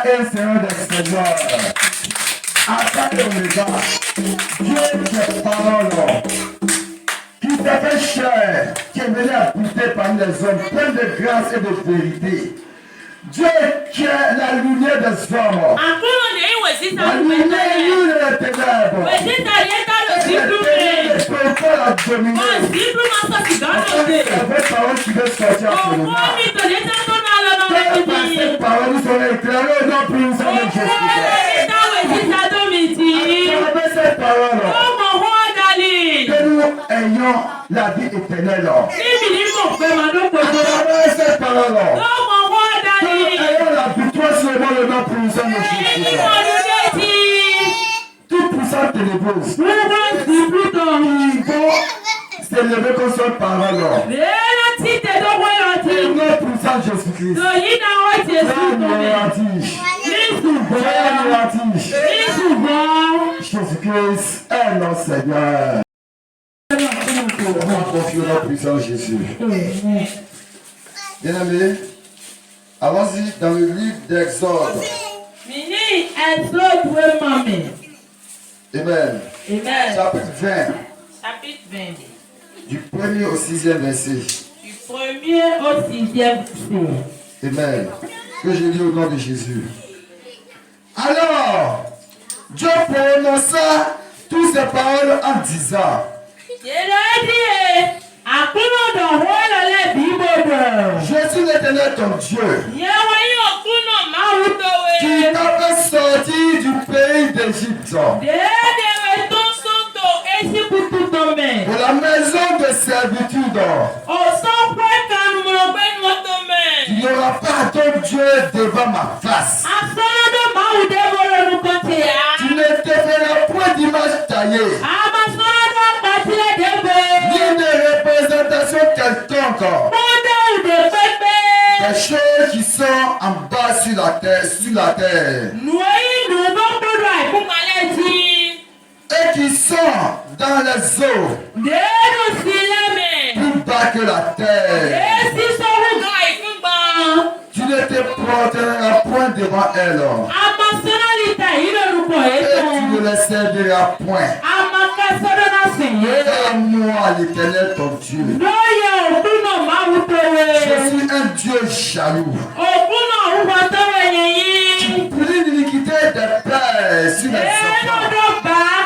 Et Seigneur des Seigneurs, Alpha et Oméga, Dieu qui est parole, qui t'a fait chair, qui est venu habiter parmi les hommes, plein de grâce et de vérité. Dieu qui est la lumière des hommes, la lumière des ténèbres, les prophètes à dominer. Cette parole qui veut sortir absolument. Cette parole nous sont éclairés au nom puissant de Jésus-Christ. Avec cette parole, que nous ayons la vie éternelle. Avec cette parole, que nous ayons la victoire sur le nom puissant de Jésus-Christ. Tout puissant ténébreuse, c'est levé contre cette parole. Le nom puissant de Jésus-Christ. Jésus-Christ est notre Seigneur. On confie au nom puissant de Jésus. Bien-aimés, allons-y dans le livre d'Exode. Amen. Chapitre 20. Du 1er au 6e verset. Du 1er au 6e verset. Amen. Que je lis au nom de Jésus. Alors, Dieu prononça toutes ces paroles en disant: je suis l'Éternel ton Dieu, qui t'a fait sortir du pays d'Égypte, de la maison de servitude. Il n'y aura pas d'autre Dieu devant ma face. Tu ne te feras point d'image taillée, ni de représentation quelconque, des choses qui sont en bas sur la terre, et qui sont dans les eaux, plus bas que la terre. Tu ne te porteras point devant elle, et tu ne les serviras point. Car moi, l'Éternel ton Dieu, je suis un Dieu jaloux, qui punit l'iniquité des pères sur les enfants,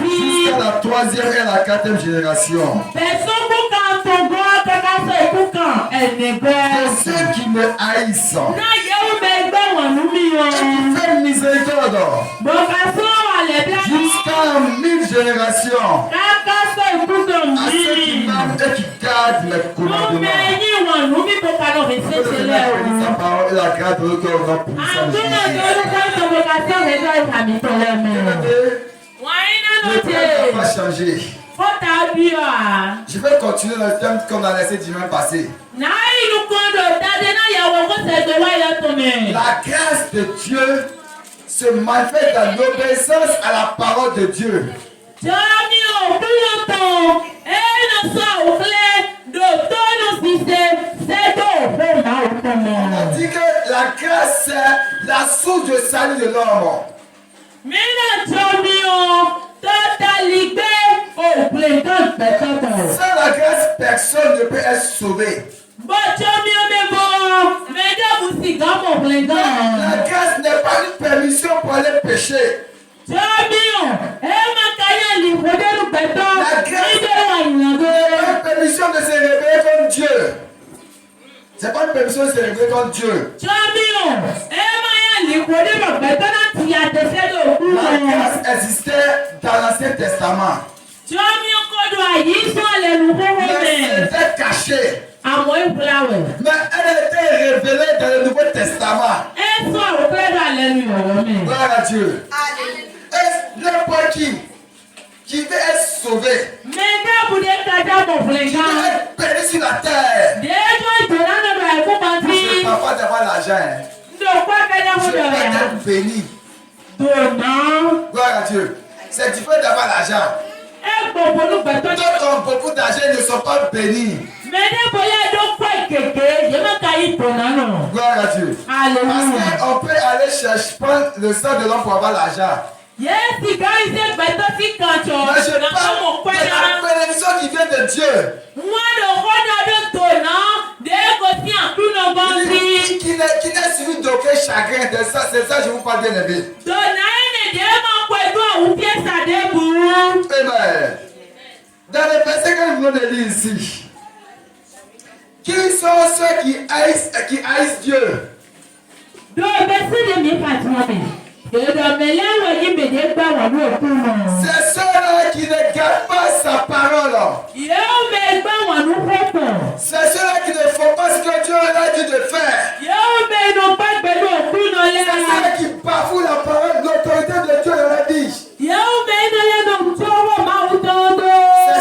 jusqu'à la 3e et la 4e génération. De ceux qui me haïssent, et qui fait miséricorde jusqu'à 1000 générations, à ceux qui m'aiment et qui gardent mes commandements. Sa parole et la grâce de notre nom puissant de Jésus. Le thème n'a pas changé. Je vais continuer le thème qu'on a laissé dimanche passé. La grâce de Dieu se manifeste dans l'obéissance à la parole de Dieu. On dit que la grâce c'est la source de salut de l'homme. Sans la grâce, personne ne peut être sauvé. La grâce n'est pas une permission pour aller pécher. La grâce n'est pas une permission de se réveiller comme Dieu. C'est pas une permission de se réveiller comme Dieu. La grâce existait dans l'Ancien Testament. Mais c'était caché. Mais elle était révélée dans le Nouveau Testament. Gloire à Dieu. Et n'importe qui veut être sauvé, qui veut être béni sur la terre, je ne parle pas d'avoir l'argent. Je veux être béni. Gloire à Dieu. C'est différent d'avoir l'argent. D'autres ont beaucoup d'argent et ne sont pas bénis. Gloire Gloire à Dieu. Alléluia. Parce qu'on peut aller chercher, prendre le sang de l'homme pour avoir l'argent. Yes, si quand il s'est battu, si quand tu Mais je parle de la bénédiction qui vient de Dieu. moi, le roi de donnant, des côtés en tout le monde. Qui n'est suivi d'aucun chagrin. C'est ça que je vous parle bien aimé. Donnant, il est vraiment quoi, toi, ou pièce à debout. Amen. Dans le verset que nous venons de lire ici, qui sont ceux qui haïssent Dieu? Donc, merci de me faire. C'est ceux-là qui ne gardent pas sa parole. C'est ceux-là qui ne font pas ce que Dieu leur a dit de faire. C'est ceux-là qui bafouent la parole, l'autorité de Dieu leur a dit. C'est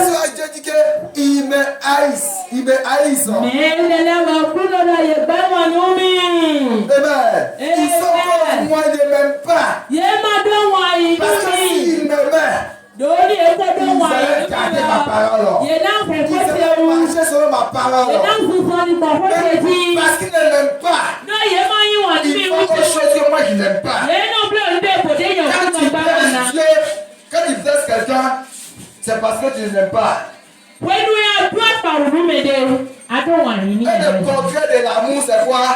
ceux-là qui Dieu dit qu'ils me haïssent. Ils me haïssent. Amen. Ils sont comme moi, ils ne m'aiment pas. Parce que s'ils m'aimaient, ils allaient garder ma parole. Ils allaient marcher selon ma parole. Mais parce qu'ils ne m'aiment pas, ils font autre chose que moi je n'aime pas. Quand tu blesses quelqu'un, c'est parce que tu ne l'aimes pas. Et le contraire de l'amour, c'est quoi?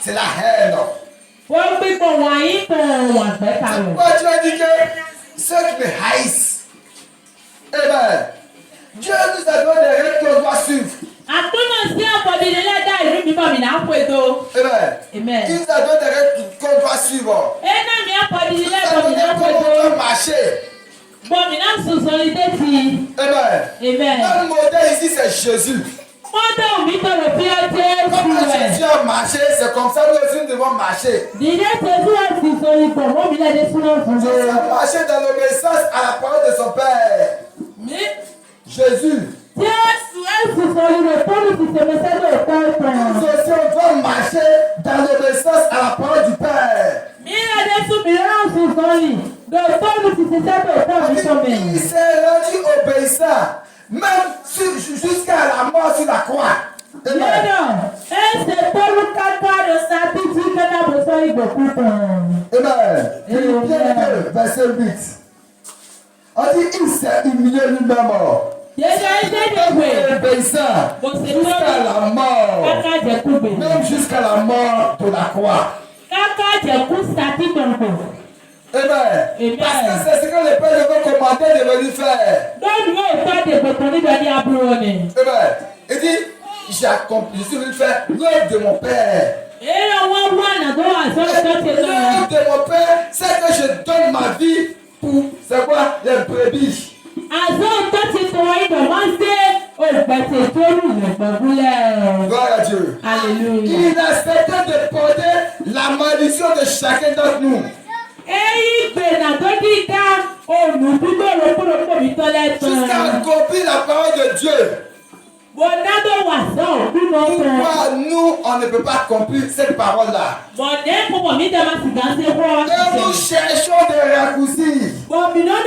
C'est la haine. Pourquoi Dieu a dit que ceux qui me haïssent, eh bien, Dieu nous a donné des règles qu'on doit suivre. Eh bien, il nous a donné des règles qu'on doit suivre. Il nous a donné comment on doit marcher. Eh bien, notre modèle ici, c'est Jésus. Comme Jésus a marché, c'est comme ça que nous devons marcher. Jésus a marché dans l'obéissance à la parole de son Père. Jésus. Nous aussi, on doit marcher dans l'obéissance à la parole du Père. Il s'est rendu obéissant, même jusqu'à la mort sur la croix. Amen. Verset 8. On dit il s'est humilié lui-même. Obéissant jusqu'à la mort. Même jusqu'à la mort de la croix. Amen. Parce que c'est ce que le Père veut commander de venir faire. Amen. Il dit, j'ai accompli, je suis venu faire l'œuvre de mon Père. L'œuvre de mon Père, c'est que je donne ma vie pour, c'est quoi, les brebis. Gloire à Dieu. Alléluia. Il a accepté de porter la malédiction de chacun d'entre nous. Jusqu'à accomplir la parole de Dieu. Pourquoi nous, on ne peut pas accomplir cette parole-là? Et nous cherchons des raccourcis. Maintenant,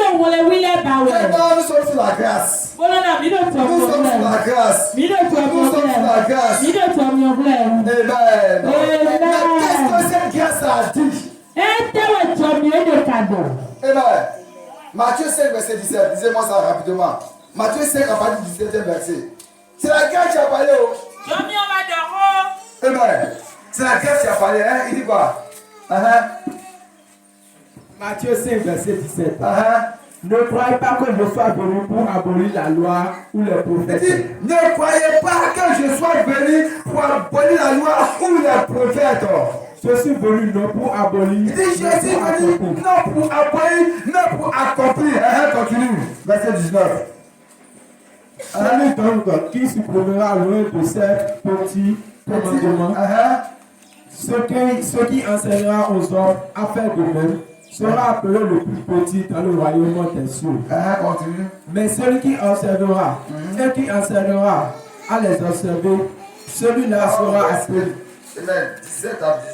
nous sommes sur la grâce. Nous sommes sur la grâce. Nous sommes sur la grâce. Amen. Mais qu'est-ce que cette grâce a dit? Amen. Matthieu 5, verset 17. Disez-moi ça rapidement. Matthieu 5, à partir du 17e verset. C'est la grâce qui a parlé. Amen. C'est la grâce qui a parlé. Hein? Il dit quoi? Matthieu 5, verset 17. Ne croyez pas que je sois venu pour abolir la loi ou les prophètes. Il dit, ne croyez pas que je sois venu pour abolir la loi ou les prophètes. Je suis venu non pour abolir. Il dit, je suis venu non pour abolir, non pour accomplir. Continue. Verset 19. Celui donc qui se promenera loin de ces petits commandements, ce qui enseignera aux hommes à faire de même, sera appelé le plus petit dans le royaume des cieux. Continue. Mais celui qui observera et qui enseignera à les observer, celui-là sera appelé. Amen. 17 à 18.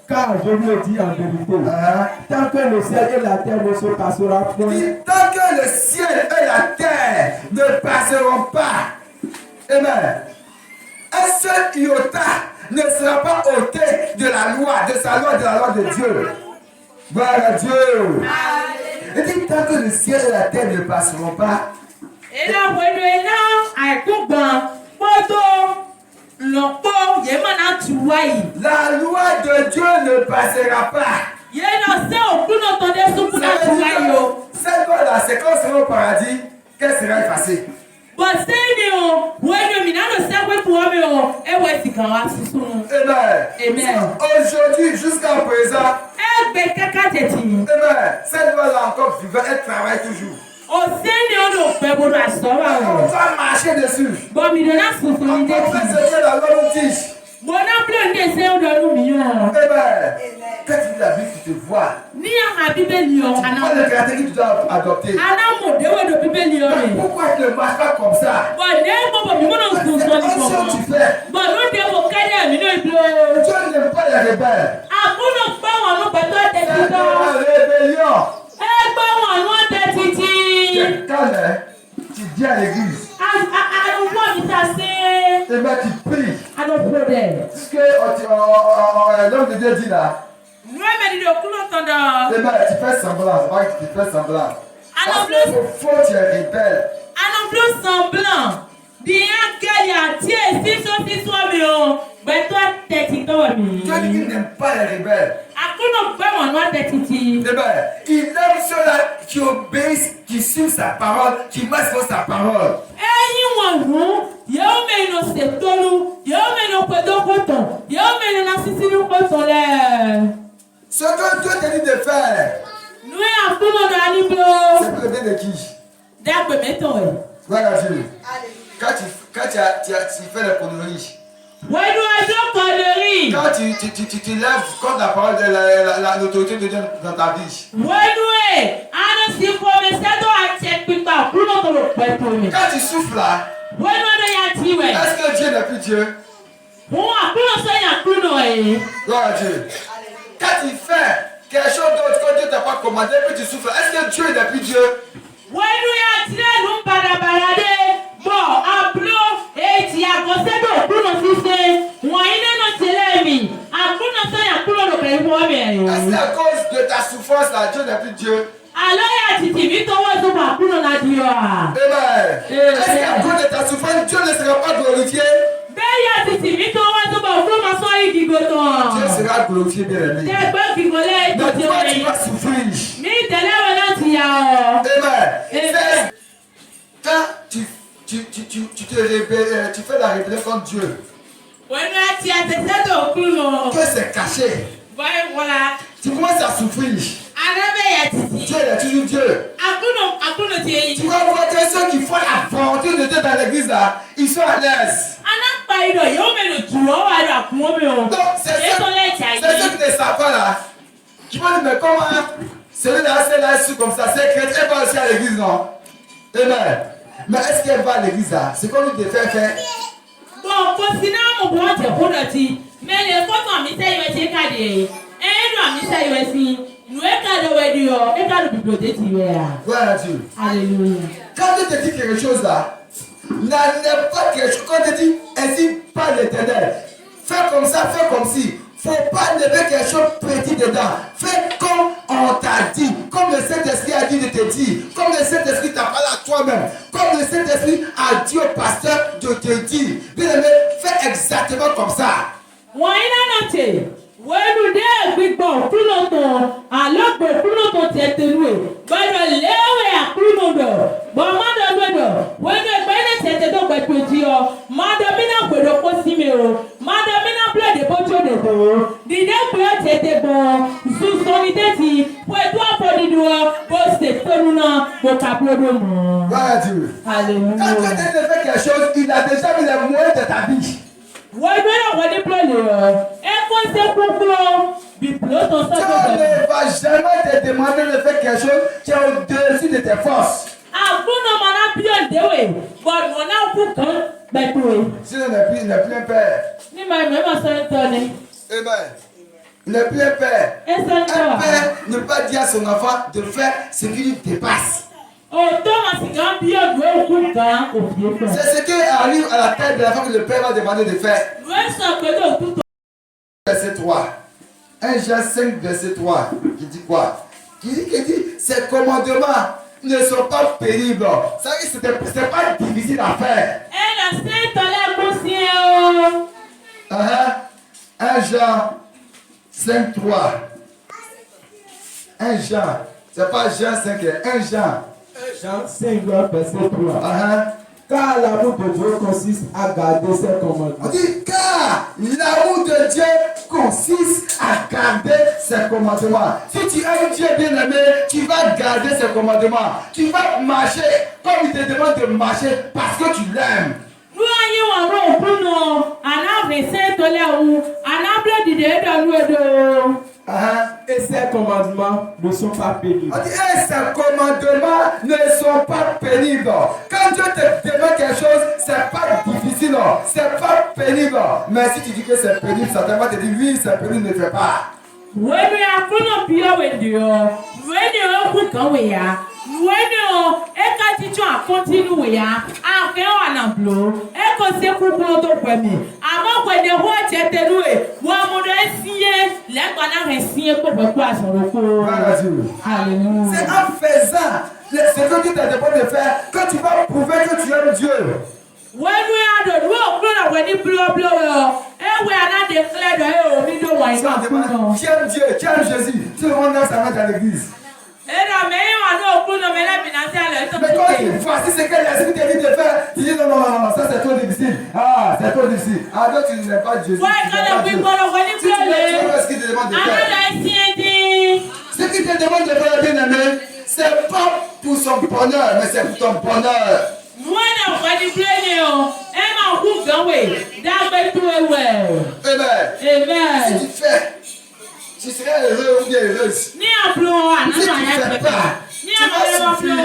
Car je vous le dis en vérité, tant que le ciel et la terre ne se passeront point, tant que le ciel et la terre ne passeront pas, amen, un seul iota ne sera pas ôté de la loi, de sa loi, de la loi de Dieu. Gloire à Dieu. Et dit tant que le ciel et la terre ne passeront pas, Et là, vous voyez, là, avec tout bon, photo, l'enfant, il y a maintenant tu vois. la loi de Dieu ne passera pas. Il y a un seul, on peut entendre ce qu'on a tu vois. Cette loi-là, c'est quand on sera au paradis, qu'elle sera effacée. But say no, when you mean I don't say what for me or what you can ask soon. Amen. Amen. Aujourd'hui, jusqu'à présent, Amen. cette loi-là encore vivante, elle travaille toujours. O send you no pebble to On store. va marcher dessus. But me don't ask for On va faire ce que la loi nous dit. But now play this say o don't know. Amen. Quand tu lis la Bible, tu te vois. Ni a Bible yo. Tu vois le caractère que tu dois adopter. Ana mo de we do Bible yo. Pourquoi tu ne marches pas comme ça? But ne mo mi mo no school so ni Qu'est-ce que ko. tu fais? But no dey mo carry mi no iblo. Dieu n'aime pas les rebelles. Akuno pa won no beto te C'est ti do. la rébellion. E gba won no te ti ti. Quand tu dis à l'église, I don't want it to say. et bien tu pries. I don't pray there. Ce que l'homme de Dieu dit là, No me di do kuno tondo. et bien tu fais semblant. C'est pas que tu fais semblant. Parce plus- que au fond tu es rebelle. I don't plus semblant. Di anke ya tie si so mi o. But to teti to mi. Dieu dit qu'il n'aime pas les rebelles. Akuno pe won no teti ti. Eh bien, il aime ceux-là qui obéissent, qui suivent sa parole, qui marchent pour sa parole. Eyin won hu, ye o me no se tolu, ye o me no pedo koton, ye o me no na sisi no koton le. Ce que Dieu te dit de faire, Nu e akuno do ani blo. c'est pour le bien de qui? Dagbe meton e. Voilà Dieu. Quand tu fais les conneries, Wenu ajo koleri. quand tu lèves contre la parole de l'autorité de Dieu dans ta vie, Wenu e, ano si ko me seto a check pipa, kuno to lo pe to mi. quand tu souffles là, Wenu ado ya ti we. est-ce que Dieu n'est plus Dieu? Won akuno so ya kuno e. Gloire à Dieu. Quand tu fais quelque chose d'autre que Dieu t'a pas commandé, puis tu souffles, est-ce que Dieu n'est plus Dieu? Wenu ya tire nu barabara de. Bo ablo e ti agose do kuno si se. Won ine no tele mi. Akuno so ya kuno lo pe wo mi Est-ce e. qu'à cause de ta souffrance là, Dieu n'est plus Dieu? Alo ya titi mi to wo so ba kuno na di o a. Amen. Est-ce qu'à cause de ta souffrance, Dieu ne sera pas glorifié? Be ya titi mi to wo so ba kuno ma so igi go to. Dieu sera glorifié, bien aimé. Te gbe ki go le to Mais ti toi, o tu yi. vas souffrir. Mi tẹ̀lé wọn láti yà ọ́. Amen. Quand tu te rébelles, tu fais la rébellion contre Dieu, Wọ́n ní àti àtẹ̀tẹ̀ tó kú lọ. que c'est caché, Báyìí wọ́la. tu commences à souffrir. Arábẹ̀yà títì. Dieu est toujours Dieu. Àkúnà ti èyí. Tu vas voir que ceux qui font la volonté de Dieu dans l'église là, ils sont à l'aise. Anápa idọ̀ yóò mẹ́lò jù ọ́ wà lọ àkúnwó mi o. Donc, c'est Ètò lẹ́jà ceux yìí. qui ne savent pas là, qui vont dire, mais comment celui-là, c'est su comme ça, c'est chrétien, elle va aussi à l'église, non? Amen. Mais est-ce qu'elle va à l'église là? C'est qu'on lui devait faire. Bọ̀ kò sí náà mo bọ̀ ọ̀tẹ̀ kó dọ̀tí. Mẹ́lẹ̀ fọ́tò àmì sẹ́yìn wẹ̀ ṣe káàdì ẹ̀. Ẹ̀ẹ́dùn àmì sẹ́yìn wẹ̀ sí. Nù ékàdé wẹ̀ di ọ̀ ékàdé bìbìlòdé ti wẹ̀ à. Gloire à Dieu. Alléluia. Quand Dieu te dit quelque chose là, n'enlève pas quelque chose. Quand Dieu dit, ainsi parle l'Éternel. Fais comme ça, fais comme ci. Faut pas lever quelque chose petit dedans. Fais comme on t'a dit. Comme le Saint-Esprit a dit de te dire. Comme le Saint-Esprit t'a parlé à toi-même. Comme le Saint-Esprit a dit au pasteur de te dire. Bien aimé, fais exactement comme ça. Wọ́n iná náà tè. Wẹ́nu dé gbígbọ́ kúlọ̀tọ̀. Àlọ́gbọ̀ kúlọ̀tọ̀ tẹ̀ tẹ̀lú ẹ̀. Gbọ́dọ̀ léwé àkúlọ̀dọ̀. Bọ̀ mọ́dọ̀ gbọ́dọ̀. Wẹ́nu ẹgbẹ́ ilé tẹ̀tẹ̀ tó gbẹ̀tọ̀ jí ọ. Mọ́dọ̀ mínà gbọ́dọ̀ kó sí mi o. Mọ́dọ̀ mínà bílọ̀dì bójú òde tó. Dìde gbé tẹ̀tẹ̀ bọ̀. Sùsọ̀ni tẹ̀tì. Pẹ̀lú àpọ̀dìdì ọ. Bó ṣe tóru náà. Bó kàbúrò mọ́. Gloire à Dieu. Alléluia. Quand Dieu te fait quelque chose, il a déjà mis les moyens de ta vie. Wọ́n gbé náà wọ́n ní pílọ̀lì ọ̀. Ẹ kó ṣe kúkúrọ̀. Bìpìlọ̀ tó Dieu sọ́dọ̀ bẹ̀rẹ̀. ne va jamais te demander de faire quelque chose qui est au-dessus de tes forces. Àgbọ̀nà màná bílíọ̀nù déwè. Bọ̀dù wọn náà kú kan gbẹ̀dùwè. Sinon, il n'est plus un père. Ní màá ìmọ̀ ẹ̀ máa sọ ẹ̀ tọ́ ni. Amen. Il n'est plus un père. Ẹ sọ ẹ̀ Un tọ́. père ne peut pas dire à son enfant de faire ce qui lui dépasse. Òótọ́ màá sì kàn bílíọ̀nù ẹ̀ kú kan òfìyè fún. C'est ce qui arrive à la tête de l'enfant que le père va demander de faire. Ìwé sọ pé lóòótọ́ verset 3. 1 Jean 5, verset 3. Qui dit quoi? Qui dit ces commandements ne sont pas pénibles. Ça veut dire que ce n'est pas difficile à faire. 1 Jean 5, 3. 1 Jean. C'est pas Jean 5, 1 Jean. Jean 5, verset 3. Car l'amour de Dieu consiste à garder ses On commandements. dit car l'amour de Dieu consiste à garder ses commandements. Si tu aimes Dieu bien aimé, tu vas garder ses commandements. Tu vas marcher comme il te demande de marcher parce que tu l'aimes. Et ces commandements ne sont pas pénibles. On dit, ces commandements ne sont pas pénibles. Quand Dieu te demande quelque chose, c'est pas difficile, c'est pas pénible. Mais si tu dis que c'est pénible, certainement te dit oui, c'est pénible, ne fais pas. C'est en faisant ce que Dieu te demande de faire que tu vas prouver que tu aimes Dieu. Tu aimes Dieu, tu aimes Jésus. Tout le monde lève sa main dans l'église. Mais quand tu voici ce que l'Esprit te dit de faire, tu dis non, ça c'est trop difficile. Ah, c'est trop difficile. Ah, donc tu n'aimes pas Jésus. Si tu veux ce qu'il te demande de faire. Ce qu'il te demande de faire, bien aimé, c'est pas pour son bonheur, mais c'est pour ton bonheur. Amen. Si tu fais, tu seras heureux ou bien heureuse. Si tu ne fais pas, tu vas souffrir.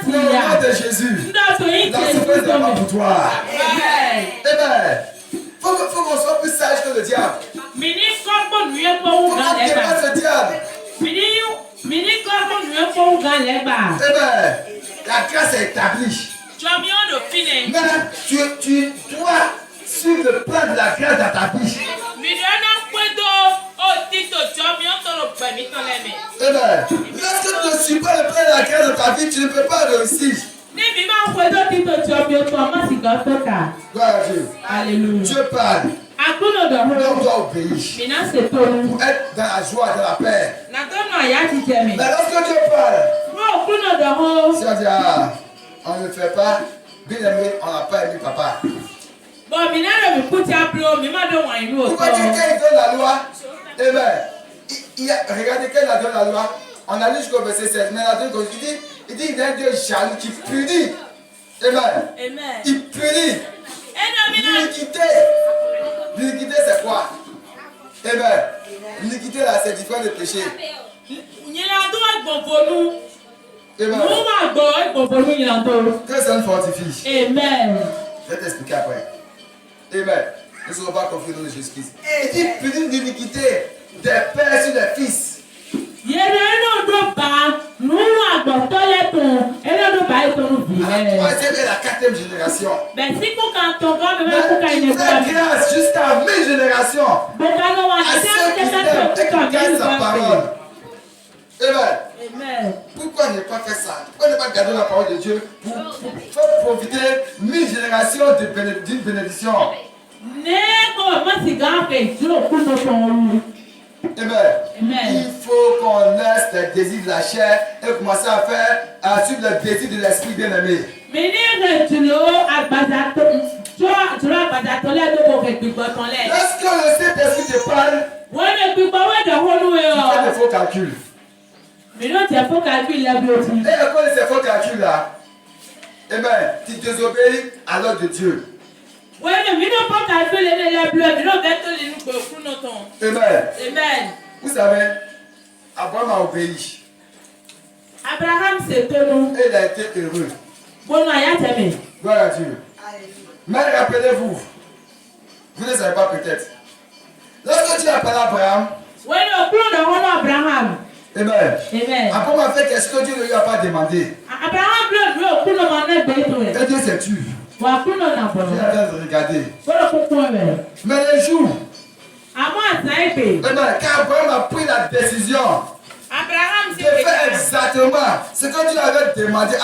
Au nom de Jésus, la souffrance n'est pas pour toi. Amen. Faut qu'on soit plus sage que le diable. Faut qu'on dépasse le diable. Amen. La grâce est établie. Mais tu dois suivre le plan de la grâce dans ta vie. Amen. Lorsque tu ne suis pas le plan de la grâce dans ta vie, tu ne peux pas réussir. Gloire à Dieu. Alléluia. Dieu parle. On doit obéir. Pour être dans la joie, dans la paix. Mais lorsque Dieu parle, si on dit on ne le fait pas, bien aimé, on n'a pas aimé papa. Pourquoi quelqu'un donne la loi? Amen. Regardez quand il a donné la loi, on a lu jusqu'au verset 16, mais il dit il y a un Dieu jaloux qui punit. Amen. Il punit. L'iniquité. L'iniquité c'est quoi? Amen. L'iniquité là c'est différent de péché. Amen. Que ça nous fortifie. Amen. Je vais t'expliquer après. Amen. Nous ne serons pas confiés dans Jésus-Christ. Et il punit l'iniquité des pères sur les fils. La troisième et la quatrième génération. Mais il fait grâce jusqu'à 1000 générations à ceux qui t'aiment et qui gardent sa parole. Amen. Pourquoi ne pas faire ça? Pourquoi ne pas garder la parole de Dieu pour faire profiter 1000 générations d'une bénédiction? Amen. Il faut qu'on laisse les désirs de la chair et commencer à suivre le désir de l'esprit bien-aimé. Lorsque le Saint-Esprit te parle, tu fais des faux calculs. Et à cause de ces faux calculs là, tu désobéis à l'ordre de Dieu. Amen. Vous savez, Abraham a obéi. Et il a été heureux. Gloire à Dieu. Mais rappelez-vous, vous ne savez pas peut-être. Lorsque Dieu a parlé à Abraham, Amen. Abraham a fait ce que Dieu ne lui a pas demandé. Et Dieu s'est tué. Il a regardé. Mais les jours àzáìpè. Amen. Quand Abraham a pris la décision Abraham de sì pé faire exactement ce que Dieu avait demandé,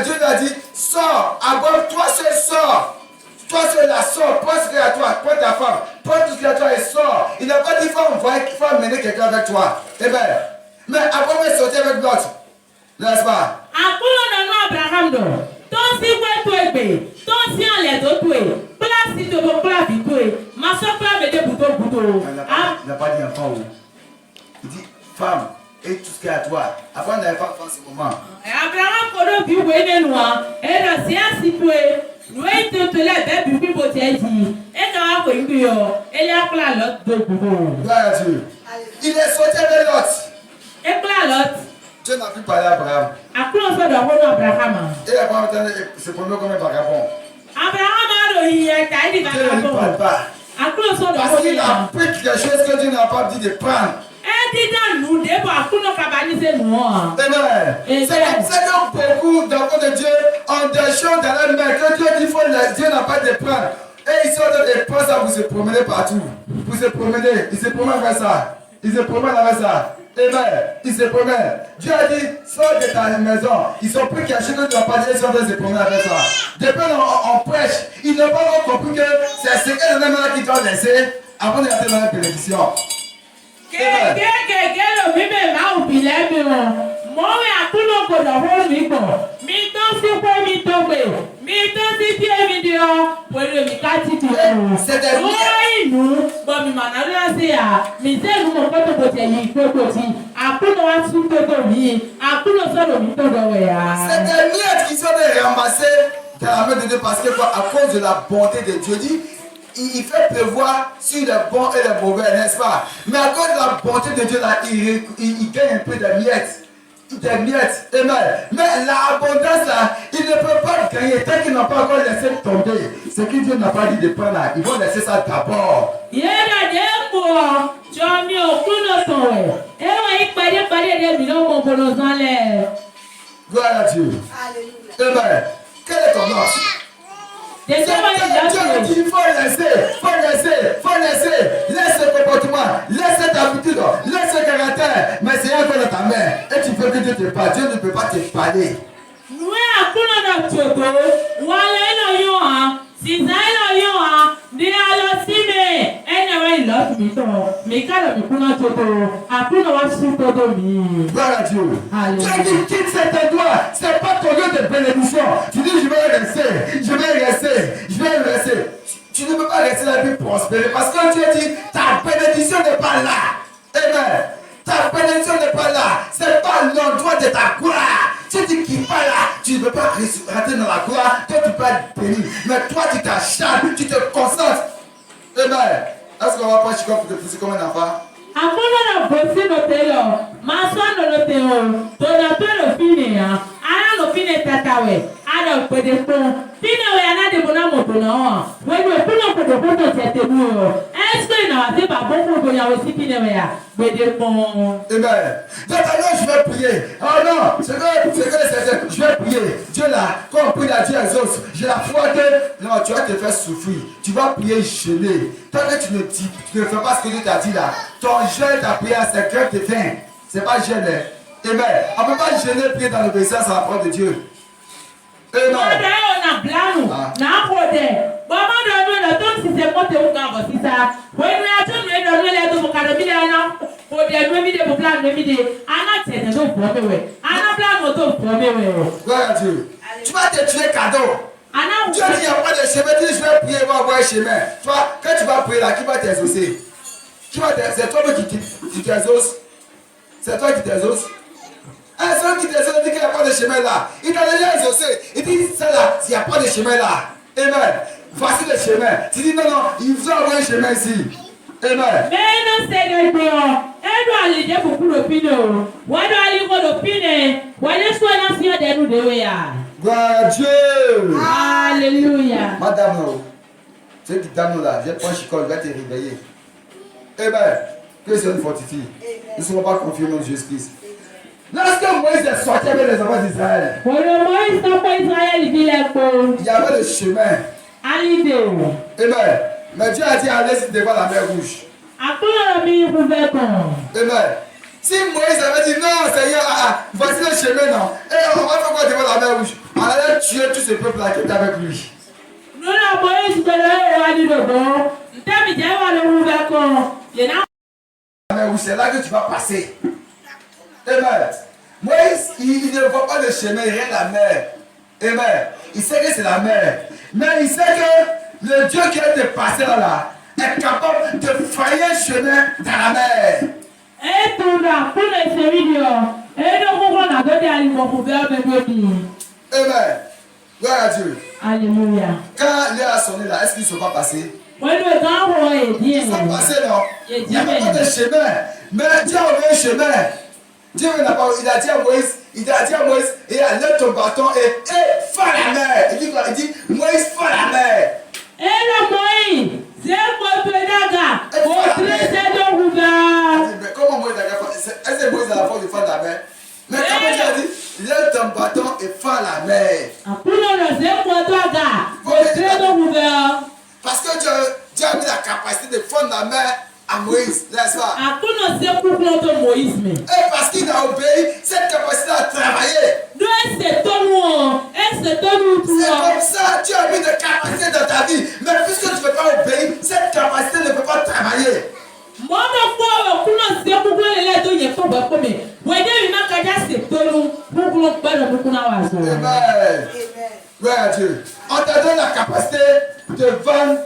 Dieu lui a dit, sors, Abraham, toi seul sors. Toi seul la sors, prends ce qu'il y a à toi, prends ta femme, prends tout ce qu'il y a à toi et sors. Il n'a pas dit, il faut amener quelqu'un avec toi. Amen. Mais Abraham est sorti avec l'autre. N'est-ce pas? àkúlò nínú Abraham dò tó ń sí wẹ́tò ègbè tó ń sí ọ̀lẹ̀ tó tó è kíláàsì tó tó kíláàsì tó è máa sọ kíláàsì tó bùtò bùtò. Il n'a pas dit enfant ou. Il dit femme et tout ce qu'il y a à toi. Avant n'avait pas fait ce moment. Abraham kò ló bí wé nínú wa ẹ̀rọ sí àsìkò ẹ̀ lóyè tó tó lẹ̀ bẹ́ẹ̀ bí bíbo tiẹ̀ jì ẹ̀ kà wá pè ń bí yọ ẹ̀ lé àkúlà lọ tó bùtò. Gloire à Dieu. Il est sorti avec l'autre. ẹ̀ kúlà lọ. Dieu n'a plus parlé à Abraham. àkúlò sọ̀dọ̀ ọ̀hún Abraham. Et Abraham se promenait comme un vagabond. Abraham á lò yíyẹ tàyí di Dieu ne lui vagabond. parle pas. àkúlò sọ̀dọ̀ Parce ọ̀hún qu'il yíyẹ. a pris quelque chose que Dieu n'a pas dit de prendre. Dídá nù débò àkúnná kaba ní sẹ́ nù ọ́. Amen. C'est comme ça que beaucoup d'enfants de Dieu ont des choses dans leur main que Dieu dit Dieu n'a pas de prendre. Et ils sont dans des postes à vous se promener partout. Vous se promenez, ils se promènent vers ça. Ils se promènent avec ça. Amen. Ils se promènent. Dieu a dit, sors de ta maison. Ils ont pris quelque chose que tu n'as pas dit, ils sont en train de se promener avec ça. Depuis on prêche, ils n'ont pas encore compris que c'est ce que les gens qui doivent laisser avant de rentrer dans la bénédiction. Gẹ́gẹ́ ló mi bẹ̀ máa ò bí lẹ́bi wọn. Mọ̀wé àkúnná gbọdọ̀ wọ́n mi gbọ̀. Mi tó sí pé mi tó gbè. Mi tó sí tí èmi di ọ. Pẹ̀lú mi ká ti di ọ̀rọ̀. Wọ́n ìlú gbọ̀ mi màná lọ́wọ́ sí à. Mi sẹ́nu mọ̀ kó tó kò tẹ̀ yí gbogbo ti. Àkúnná wa sún gbogbo mi. Àkúnná sọ̀rọ̀ mi tó dọ̀wọ̀ yá. C'est des miettes qui sont ramassées dans la main de Dieu parce que à cause de la bonté de Dieu, dit il fait pleuvoir sur les bons et les mauvais, n'est-ce pas? Mais à cause de la bonté de Dieu, là, il gagne un peu de miettes. Des miettes. Amen. Mais l'abondance, là, il ne peut pas gagner tant qu'ils n'ont pas encore laissé tomber. Ce que Dieu n'a pas dit de prendre, là, ils vont laisser ça d'abord. Yéèdà dé mbọ̀ jọ mi ò kúnlò sọ̀rọ̀. Ẹ̀wọ̀n yìí pàdé dé mi ló mọ̀ bọ̀lọ̀ sálẹ̀. Gloire à Dieu. Amen. Quel est ton nom? Dieu dit il faut laisser. Laisse ce comportement, laisse cette habitude, laisse ce caractère. Mais c'est un peu dans ta main. Et tu veux que Dieu te parle. Dieu ne peut pas te parler. Nwe àkúnná náà tòkó, wọlé náà yóò hàn, sísá náà yóò hàn, ní alọ sí mi, ẹnì wẹ̀ ìlọ́sì mi tọ̀, mi kálọ̀ mi kúnná tòkó, àkúnná wa sún todo mi. Gloire à Dieu. Alléluia. Tu dis quitte cet endroit, c'est pas ton lieu de bénédiction. Tu dis je vais rester. Tu ne peux pas rester là et prospérer parce que Dieu dit ta bénédiction n'est pas là. Amen. Ta bénédiction n'est pas là. C'est pas l'endroit de ta gloire. Si tu quittes pas là, tu ne peux pas rentrer dans la gloire. Toi, tu peux être béni. Mais toi, tu t'acharnes, tu te concentres. Amen. Est-ce qu'on va pas chicoter pour te pousser comme un enfant? Àkúnná náà bọ̀ sínú tẹ́lọ̀, máa sọ́nà ló tẹ̀ ọ́, tọ̀nà tó lò fínì yàn, ara lò fínì tàtàwẹ̀, ara òpèdè fún, fínì wẹ̀ anádìbò náà mọ̀tò náà wà, wẹ́nu ìkúnná òpèdè fún tó tẹ̀ tẹ̀ mú o, ẹ́sìkò ìnáwó àti bàbá fún ìgbòyàwó sí fínì wẹ̀ yà, gbèdé fún. Amen. Donc alors je vais prier. Oh non, c'est que je vais prier. Dieu là, quand on prie là, Dieu exauce. J'ai la foi que non, tu vas te faire souffrir. Tu vas prier jeûner. Tant que tu ne fais pas ce que Dieu t'a dit là, ton jeûne, ta prière, c'est crève de faim. C'est pas jeûner. Amen. On ne peut pas jeûner, prier dans l'obéissance à la parole de Dieu. Amen. Bọ́dà yóò nà blánù, nà kò dẹ̀, bọ́mọ dọ̀dọ̀ lọ tó ń sisẹ́ mọ́tò ń kàn bọ̀ sísá. Wẹ́nu atúnú ẹ̀dọ̀dọ̀ lẹ̀ tó bọ̀ kàdọ̀ bí lẹ̀ ẹ̀nà kò dẹ̀ nu ẹ̀mí dẹ̀ bọ̀ blánù ẹ̀mí dẹ̀. Aná tẹ̀tẹ̀ tó fọ́ mi wẹ̀, aná blánù tó fọ́ mi wẹ̀. Gloire à Dieu. Tu vas te tuer cadeau. Aná wù. Dieu dit il n'y a pas de chemin. Dis je vais prier, il va avoir un chemin. Toi, quand tu vas prier là, qui va t'exaucer? C'est toi qui t'exauce. C'est toi qui t'exauce. Un seul qui t'exauce dit qu'il n'y a pas de chemin là. Il t'a déjà exaucé. Il dit ça là, il n'y a pas de chemin là. Amen. Voici le chemin. Tu dis non, il faut avoir un chemin ici. Amen. Mẹ́nu sẹ́gẹ̀ gbé ọ, ẹ̀dùn àlejò kúkú lòpin o, wọ́n dún àlejò lòpin ẹ̀, wọ́n yẹ sọ náà sí ọ̀dẹ̀ ẹnu dèwé yà. Gloire à Dieu. Alléluia. Madame, cette dame là, j'ai pas un chicot, il va te réveiller. Amen. Que c'est une fortifie. Nous ne serons pas confiés en Jésus-Christ. Lorsque Moïse est sorti avec les enfants d'Israël, il y avait le chemin. Alide. Amen. Mais Dieu a dit allez devant la mer rouge. Akúnlọ̀rọ̀ mi kúfẹ́ kan. Amen. Si Moïse avait dit non, Seigneur, voici le chemin, non. Et on va faire quoi devant la mer rouge? On allait tuer tous ces peuples-là qui étaient avec lui. Nuna Moïse bẹ̀rẹ̀ ìwádìí lọ́gbọ́n. Ntẹ́mi jẹ́ wà lóhùn bẹ́ẹ̀ kan. Yẹ̀nà. La mer rouge, c'est là que tu vas passer. Amen. Moïse, il ne voit pas le chemin, il regarde la mer. Amen. Il sait que c'est la mer. Mais il sait que le Dieu qui a été passé là est capable de frayer un chemin dans la mer. Et tout là, pour les séries, et donc on a donné à l'imam pour faire un peu. Amen. Gloire à Dieu. Alléluia. Quand l'heure a sonné là, est-ce qu'ils ne sont pas passés? Oui, le grand roi est bien. Ils sont passés, non? Il Il n'y a pas de chemin. Mais Dieu a ouvert un chemin. Dieu n'a pas, il a dit à Moïse, il lève ton bâton et fais la mer. Il dit quoi? Il dit, Moïse, fais la mer. Et le Moïse, c'est quoi pédaga? Au trésor de Rouga. Mais comment Moïse a fait? Est-ce que Moïse a la force de faire la mer? Mais comment Dieu a dit, lève ton bâton et fais la mer. Akúnlọ̀rọ̀ c'est quoi pédaga? Au trésor de Rouga. Parce que Dieu a mis la capacité de fondre la mer à Moïse, n'est-ce pas? Akúnlọ̀rọ̀ c'est pour notre Moïse. Et parce qu'il a obéi, cette capacité à travailler. Nous, c'est ton nom. C'est ton nom. C'est comme ça, tu as mis des capacités dans ta vie. Mais puisque tu ne peux pas obéir, cette capacité ne peut pas travailler. Moi, je suis pour les lettres, il y a pas de problème. Vous avez une macaja, c'est ton nom. Pour que l'on parle de beaucoup d'argent. Amen. Gloire à Dieu. On t'a donné la capacité de vendre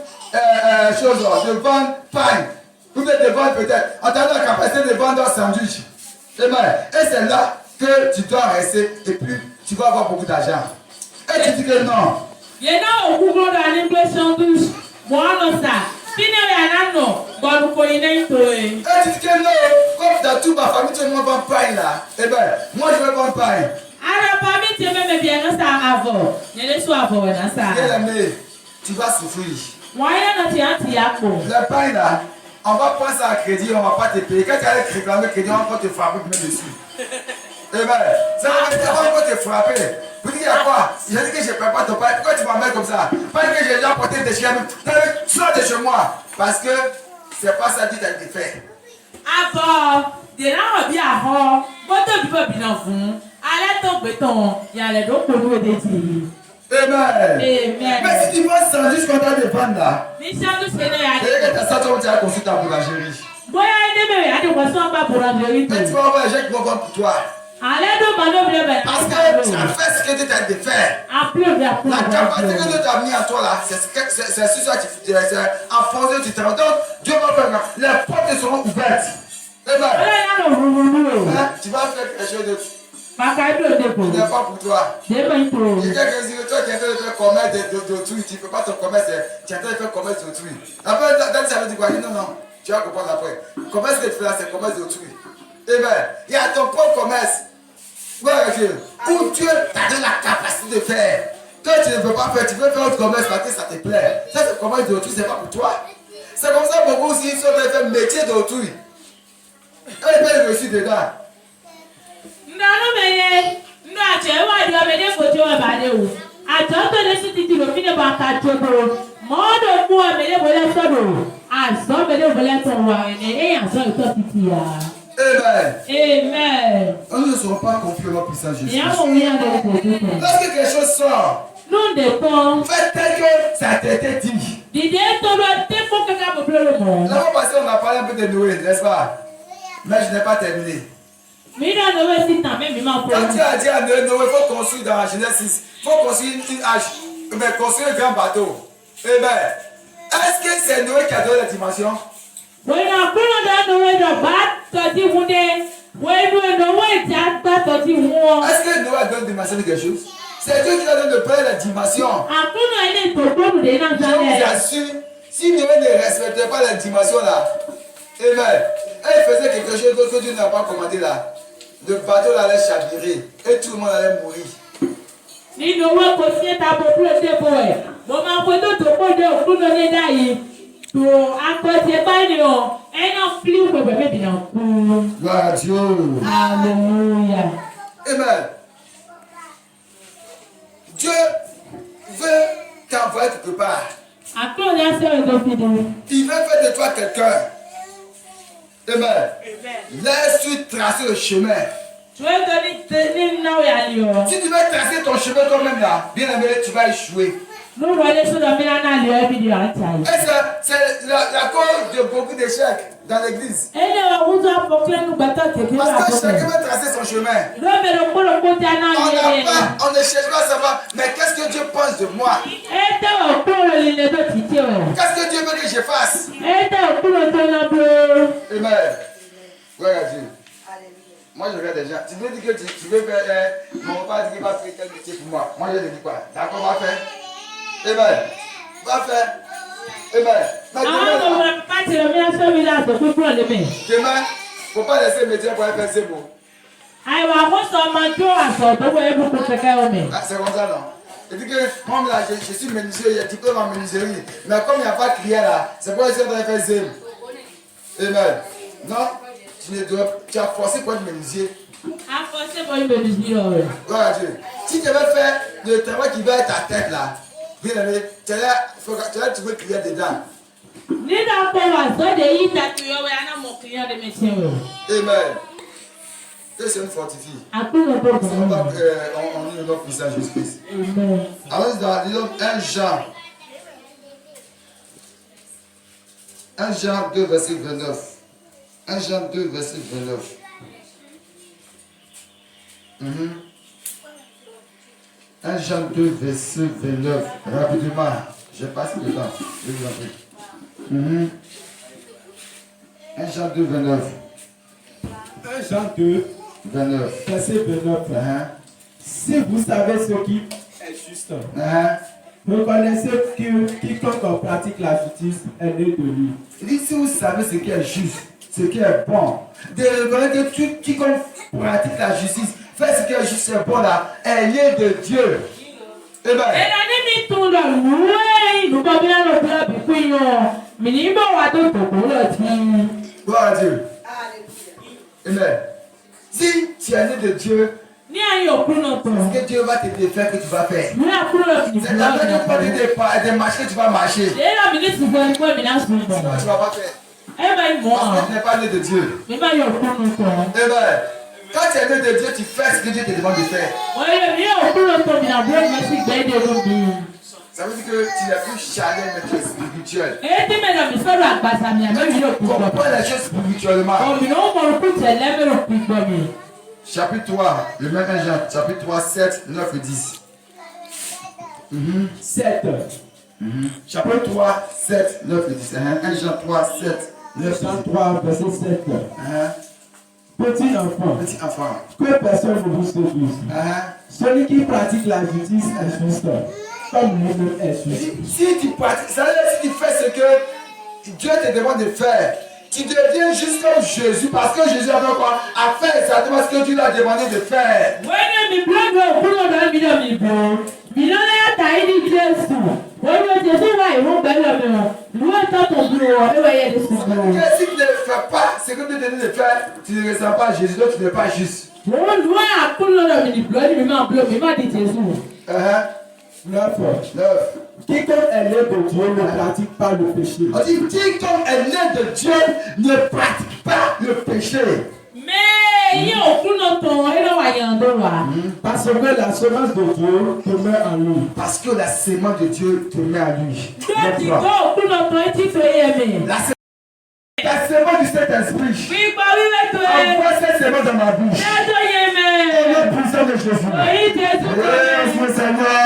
de vendre pain. Ou bien de vendre peut-être. On t'a donné la capacité de vendre un sandwich. Amen. Et c'est là que tu dois rester et puis tu vas avoir beaucoup d'argent. Et tu dis que non. Il y a un groupe d'animaux sandwich. Moi, non, ça. Qui n'est rien, non. Bon, nous connaissons. Et tu dis que non. Comme dans toute ma famille, tout le monde vend pain là. Eh bien, moi je veux vendre pain. Alors, parmi tu même bien ça avant. Il y a des soirs avant, ça. Bien aimé, tu vas souffrir. Moi, il y a un anti-acco. Le pain là, on va prendre ça à crédit, on ne va pas te payer. Quand tu allais réclamer crédit, on va te frapper même dessus. Eh bien, ça va te frapper. Vous dites, il y a quoi? J'ai dit que je ne paie pas ton pain. Pourquoi tu m'emmènes comme ça? Pas que j'ai déjà porté des chiens. Sors de chez moi. Parce que c'est pas ça qui t'a été fait. Avant, des gens bien avant, votre vie va bien fond. Allez, ton béton, il y a les deux pour nous aider. Amen. Amen. Mais si tu vas sans juste quand tu as des vannes là, Mais ça, nous, c'est et que tu as ça, tu vas construire ta boulangerie. Moi, il y a des poissons pas pour la vérité. Mais tu vas avoir les gens qui vont vendre pour toi. Allez, nous, manœuvre, Parce que tu as fait ce que tu as de faire. La capacité que Dieu t'a mis en toi là, c'est sur ça que tu en fonction du travail. Donc, Dieu va faire. Les portes seront ouvertes. Amen. Tu vas faire quelque chose d'autre. Ce n'est pas pour toi. Il y a quelqu'un qui dit que toi tu es en train de faire commerce d'autrui. Tu ne peux pas ton commerce, tu es en train de faire commerce d'autrui. Après, ça veut dire quoi? Non, tu vas comprendre après. Le commerce que tu fais là, c'est commerce d'autrui. Amen. Il y a ton propre commerce. Voilà, Dieu. Où Dieu t'a donné la capacité de faire. Toi, tu ne peux pas faire, tu veux faire autre commerce parce que ça te plaît. Ça, c'est le commerce d'autrui, c'est pas pour toi. C'est comme ça, beaucoup aussi, ils sont en train de faire métier d'autrui. Et ils peuvent réussir dedans. Amen. Nous ne serons pas confiés au puissant Jésus. Lorsque Lorsque quelque chose sort, nous dépend. faites tel que ça t'a été dit. La fois passée, on a parlé un peu de Noé, n'est-ce pas? Mais je n'ai pas terminé. Quand tu as dit à Noé, il faut construire dans la Genèse 6, il faut construire une hache, mais construire un grand bateau. Eh bien, est-ce que c'est Noé qui a donné la dimension? Est-ce que Noé a donné la dimension de quelque chose? C'est Dieu qui a donné le père la dimension. Je vous assure, si Noé ne respectait pas la dimension là, eh bien, elle faisait quelque chose d'autre que Dieu n'a pas commandé là. Le bateau allait chavirer et tout le monde allait mourir. Gloire à Dieu. Alléluia. Amen. Dieu veut t'envoyer quelque part. Il veut faire de toi quelqu'un. Amen. Laisse-tu tracer le chemin. Tu veux donner non et aller. Si tu veux tracer ton chemin toi-même là, bien aimé, tu vas échouer. Nous voyons sur le bien aller vidéo à taille. Et c'est la cause de beaucoup d'échecs dans l'église. Et nous avons pour que nous battons que Parce que chacun veut tracer son chemin. On ne cherche pas à savoir, mais qu'est-ce que Dieu pense de moi? Qu'est-ce que Dieu veut que je fasse? Amen. Gloire à Dieu. Moi je regarde déjà. Tu veux dire que tu veux faire mon papa dit qu'il va faire tel métier pour moi. Moi je ne dis pas. D'accord, va faire. Amen. Va faire. Amen. Demain, faut pas laisser le métier pour aller faire ses mots. Ah, c'est comme ça, non? Il dit que moi, là, je suis menuisier, il y a du peu en menuiserie. Mais comme il n'y a pas de client là, c'est pour essayer de faire zéro. Amen. Non? Tu as forcé pour être menuisier. Voilà, Dieu. Si tu veux faire le travail qui va être ta tête là, bien aimé, tu vas trouver client dedans. Amen. C'est une fortifie. On est le nom puissant Jésus-Christ. Alors, dans 1 Jean 2, verset 29. 1 Jean 2, verset 29. 1 Jean 2, verset 29. Rapidement, je passe le temps. Je vous en prie. 1 Jean 2, 29. 1 Jean 2, 29. verset 29. Si vous savez ce qui est juste, reconnaissez que quiconque pratique la justice est né de lui. Il dit si vous savez ce qui est juste, ce qui est bon, de reconnaître que quiconque pratique la justice, fait ce qui est juste et bon là, est né de Dieu. Amen. Gloire à Dieu. Amen. Si tu es né de Dieu, ce que Dieu va te défaire que tu vas faire. C'est la même pas de marcher que tu vas marcher. Tu vas pas faire. Parce que tu n'es pas né de Dieu. Amen. Quand tu es né de Dieu, tu fais ce que Dieu te demande de faire. Ça veut dire que tu n'es plus charnel, mais tu es spirituel. Comprends les choses spirituellement. Chapitre 3, le même Jean, chapitre 3, 7, 9 et 10. 7. Chapitre 3, 7, 9 et 10. 1 Jean 3, 7, 9 et 10. Jean 3, verset 7. Petit enfant, que personne ne vous séduise. Celui qui pratique la justice est juste, comme lui-même est juste. Si tu pratiques, ça veut dire si tu fais ce que Dieu te demande de faire, tu deviens juste comme Jésus, parce que Jésus avait quoi? À faire exactement ce que Dieu lui a demandé de faire. Si tu ne fais pas ce que Dieu te demande de faire, tu ne ressens pas Jésus, donc tu n'es pas juste. 9. Quiconque est né de Dieu ne pratique pas le péché. On dit quiconque est né de Dieu ne pratique pas le péché. Parce que la semence de Dieu te met en lui. Parce que la sémence de Dieu te met à lui. La sémence du Saint-Esprit. Envoie cette sémence dans ma bouche. Au nom puissant de Jésus. Jésus Seigneur.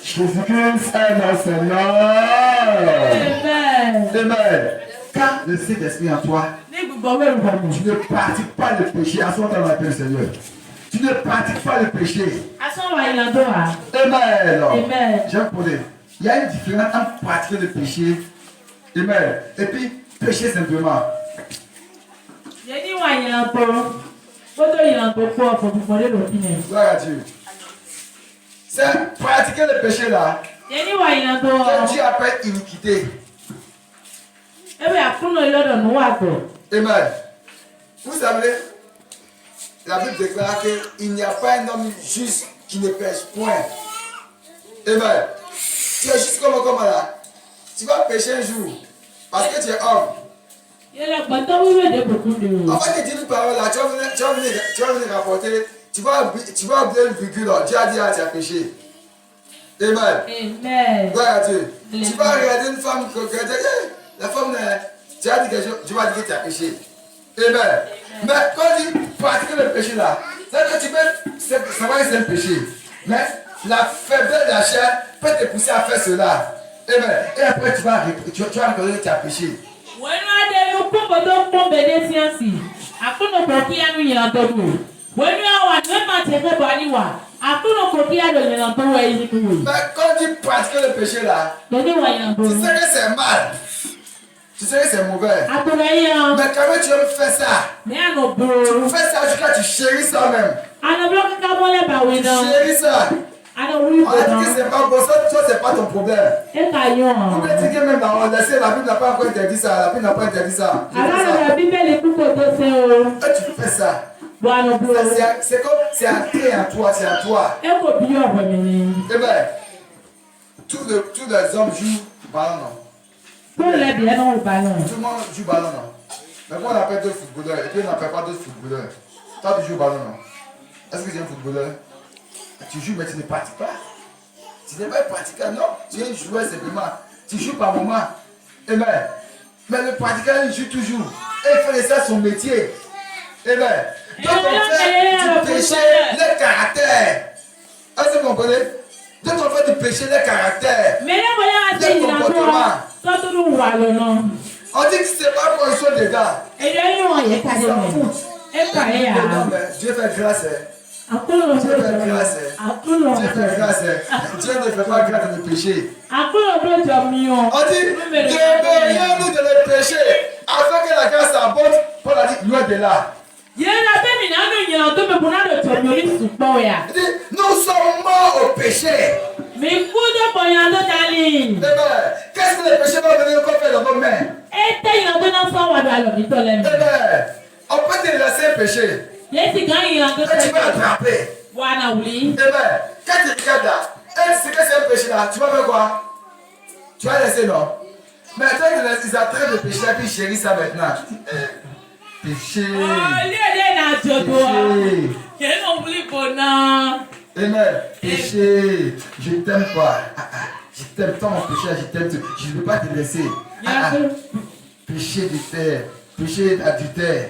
Jésus-Christ est notre Seigneur. Amen. Quand le Saint-Esprit en toi, tu ne pratiques pas le péché. À ce moment-là, on appelle le Seigneur. Tu ne pratiques pas le péché. Amen. J'ai posé. Il y a une différence entre pratiquer le péché, amen, et puis pécher simplement. Gloire à Dieu. C'est pratiquer le péché là. Que Dieu appelle iniquité. Amen. Vous savez, la Bible déclare qu'il n'y a pas un homme juste qui ne pêche point. Amen. Tu es juste comme là. Tu vas pécher un jour. Parce que tu es homme. On va te dire une parole là. Tu vas venir rapporter. Tu vas oublier une virgule. Dieu a dit, tu as péché. Amen. Gloire à Dieu. Tu vas regarder une femme. La femme, tu as dit que tu vas dire que tu as péché. Amen. Mais quand on dit pratiquer le péché là, c'est-à-dire que tu peux. Ça va être un péché. Mais la faiblesse de la chair peut te pousser à faire cela. Amen. Et après tu vas reconnaître que tu as péché. Mais quand tu pratiques le péché là, tu sais que c'est mal. Tu sais que c'est mauvais. Mais quand même tu veux faire ça. Tu fais ça jusqu'à tu chéris ça même. Tu chéris ça. On a dit que c'est pas bon, ça c'est pas ton problème. On peut dire que même dans la Bible n'a pas encore interdit ça. La Bible n'a pas interdit ça. Et tu fais ça. C'est comme, c'est ancré en toi, c'est à toi. Eh bien, tous les hommes jouent ballon. Tout le monde joue ballon. Mais moi on appelle deux footballeurs et puis on n'appelle pas d'autres footballeurs. Toi tu joues ballon. Est-ce que tu es un footballeur? Tu joues mais tu ne pratiques pas. Tu n'es pas pratiquant, non. Tu es un joueur simplement. Tu joues par moment. Amen. Mais le pratiquant il joue toujours. Et il faut laisser son métier. Amen. Donc on fait du péché le caractère. Est-ce que vous comprenez? Donc on fait du péché le caractère. Le comportement. On dit que c'est pas pour une chose dedans. Ils s'en foutent. Dieu fait grâce. Dieu fait grâce. Dieu fait grâce. Dieu ne fait pas grâce de péché. On dit, demeurions-nous de le péché afin que la grâce abonde. Paul a dit, loin de là. Il dit, nous sommes morts au péché. Qu'est-ce que le péché va venir encore faire dans nos mains? On peut te laisser un péché. Et tu vas attraper. Quand tu regardes là, et tu sais que c'est un péché là, tu vas faire quoi? Tu vas laisser, non? Mais toi, ils attrapent le péché là, puis ils chérissent ça maintenant. Péché. Amen. Péché. Je t'aime pas. Je t'aime tant mon péché, je t'aime tout. Je ne peux pas te laisser. Péché de terre. Péché d'adultère.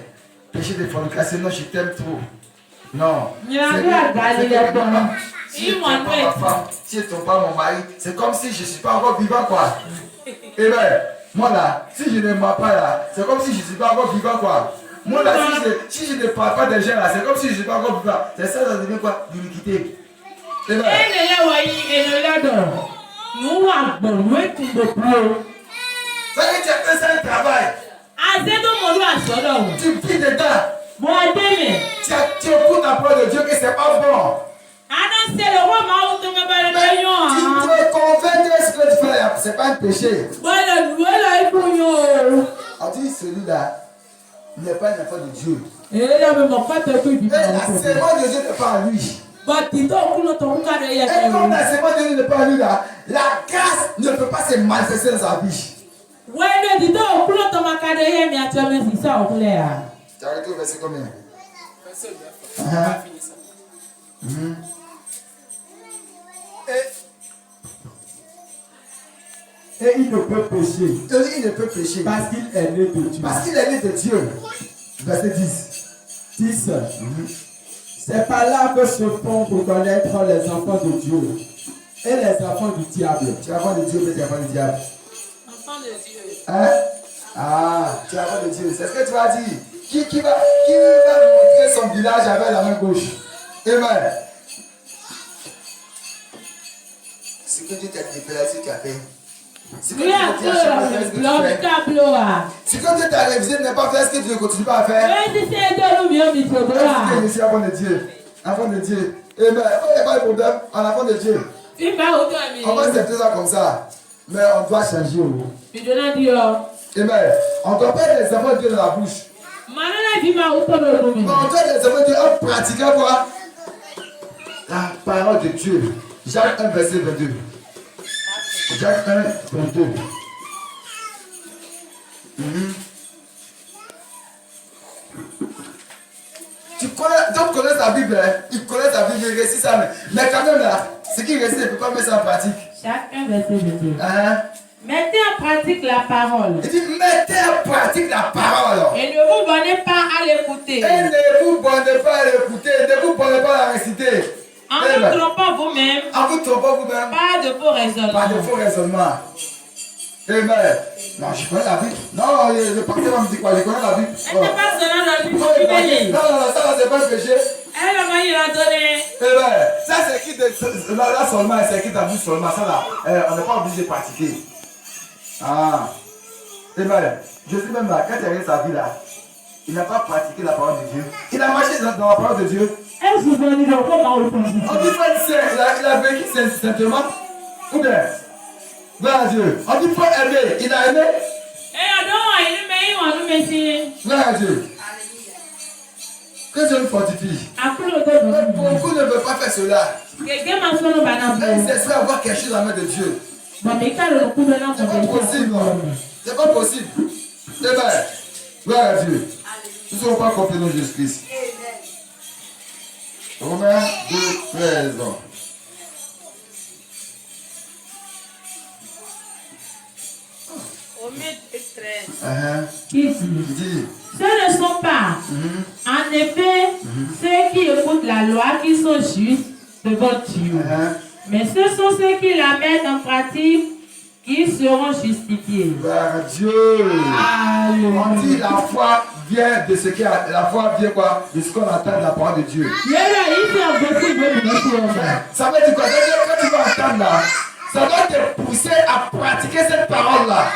Péché de fornication. Non, je t'aime trop. Non. Si tu n'es pas ma femme, si tu n'es pas mon mari, c'est comme si je ne suis pas encore vivant, quoi. Amen. Moi là, si je ne m'aime pas là, c'est comme si je ne suis pas encore vivant, quoi. Moi là, si je ne parle pas des gens là, c'est comme si je ne suis pas encore vivant. C'est ça, ça devient quoi? L'iniquité. Amen. Ça veut dire que tu as fait un travail. Tu vis dedans. Tu écoutes la parole de Dieu que c'est pas bon. Tu te convaincs que ce que tu fais, c'est pas un péché. On dit celui-là n'est pas un enfant de Dieu. Et la sémence de Dieu n'est pas à lui. Et comme la sémence de Dieu n'est pas à lui là, la grâce ne peut pas se manifester dans sa vie. Tu as arrêté au verset combien? Et il ne peut pécher. Il ne peut pécher. Parce qu'il est né de Dieu. Parce qu'il est né de Dieu. Verset 10. 10. C'est par là que se font reconnaître les enfants de Dieu et les enfants du diable. Tu es enfant de Dieu, mais tu es enfant du diable. Enfant de Dieu. Hein? Ah, tu es enfant de Dieu. C'est ce que tu as dit. Qui va montrer son village avec la main gauche? Amen. Ce que Dieu t'a déclaré, ce que tu as fait. Ce que Dieu t'a révisé n'est pas fait, ce que tu ne continues pas à faire. Je suis enfant de Dieu. Enfant de Dieu. Amen. Il n'y a pas de problème. En enfant de Dieu. On va accepter ça comme ça. Mais on doit changer. Amen. On ne doit pas être les enfants de Dieu dans la bouche. On doit être les enfants de Dieu en pratiquant quoi? La parole de Dieu. Jacques 1, verset 22. Jacques 1, 22. Tu connais, d'autres connaissent la Bible, hein? Ils connaissent la Bible, ils réussissent ça, mais quand même là, ce qui réussit, il ne peut pas mettre ça en pratique. Chacun verset 22. Hein? Mettez en pratique la parole. Il dit, mettez en pratique la parole. Et ne vous bornez pas à l'écouter. Et ne vous bornez pas à l'écouter, ne vous bornez pas à la réciter. En vous trompant vous-même. En vous trompant vous-même. Pas de faux raisonnements. Pas de faux raisonnements. Amen. Non, je connais la Bible. Non, le pasteur me dit quoi? Je connais la Bible. Elle n'est pas seulement dans le Non, Bible. non, ça c'est pas un péché. Elle a manié la donner. Amen. Ça c'est écrit là seulement, c'est écrit dans la Bible seulement. Ça là, on n'est pas obligé de pratiquer. Ah. Amen. Je dis même là, quand il regarde sa vie là, il n'a pas pratiqué la parole de Dieu. Il a marché dans la parole de Dieu. Elle se donne dans comment on peut. On dit pas il a vécu simplement. Ou bien, gloire à Dieu. On dit pas aimer, il a aimé. Eh, non, il est Gloire à Dieu. Que Dieu nous fortifie. Beaucoup ne veulent pas faire cela. Ils essaient d'avoir quelque chose à la main de Dieu. C'est pas possible. C'est pas possible. Amen. Gloire à Dieu. Nous ne serons pas complets dans Jésus-Christ. Romains 2, 13. Qui dit? Ce ne sont pas, en effet, ceux qui écoutent la loi qui sont justes devant Dieu. Mais ce sont ceux qui la mettent en pratique qui seront justifiés. Gloire à Dieu. On dit la foi vient de ce qui a. La foi vient quoi? De ce qu'on entend de la parole de Dieu. Ça veut dire quoi? Ça veut dire quand tu vas entendre là, ça doit te pousser à pratiquer cette parole là.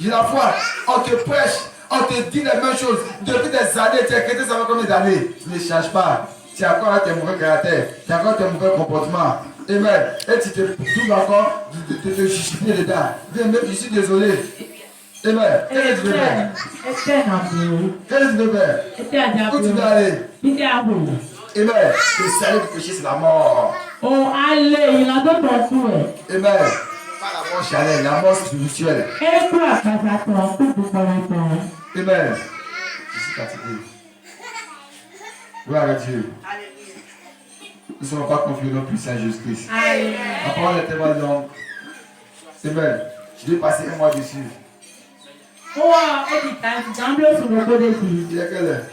J'ai la foi. On te prêche, on te dit les mêmes choses. Depuis des années, tu es chrétien, ça va combien d'années? Tu ne changes pas. Tu as encore tes mauvais caractères, tu as encore tes mauvais comportements. Amen. Et tu te trouves encore de te justifier dedans. Viens, je suis désolé. Amen. Qu'est-ce que tu veux faire? Qu'est-ce que tu veux faire? Où tu veux aller? Amen. Le salut du péché, c'est la mort. Oh, allez, il a d'autres partout. Amen. Pas la mort charnelle, la mort spirituelle. Amen. Je suis fatigué. Gloire à Dieu. Nous ne serons pas confiés dans le puissant Jésus-Christ. La parole est tellement longue. Amen. Je vais passer un mois dessus. Il est quelle heure?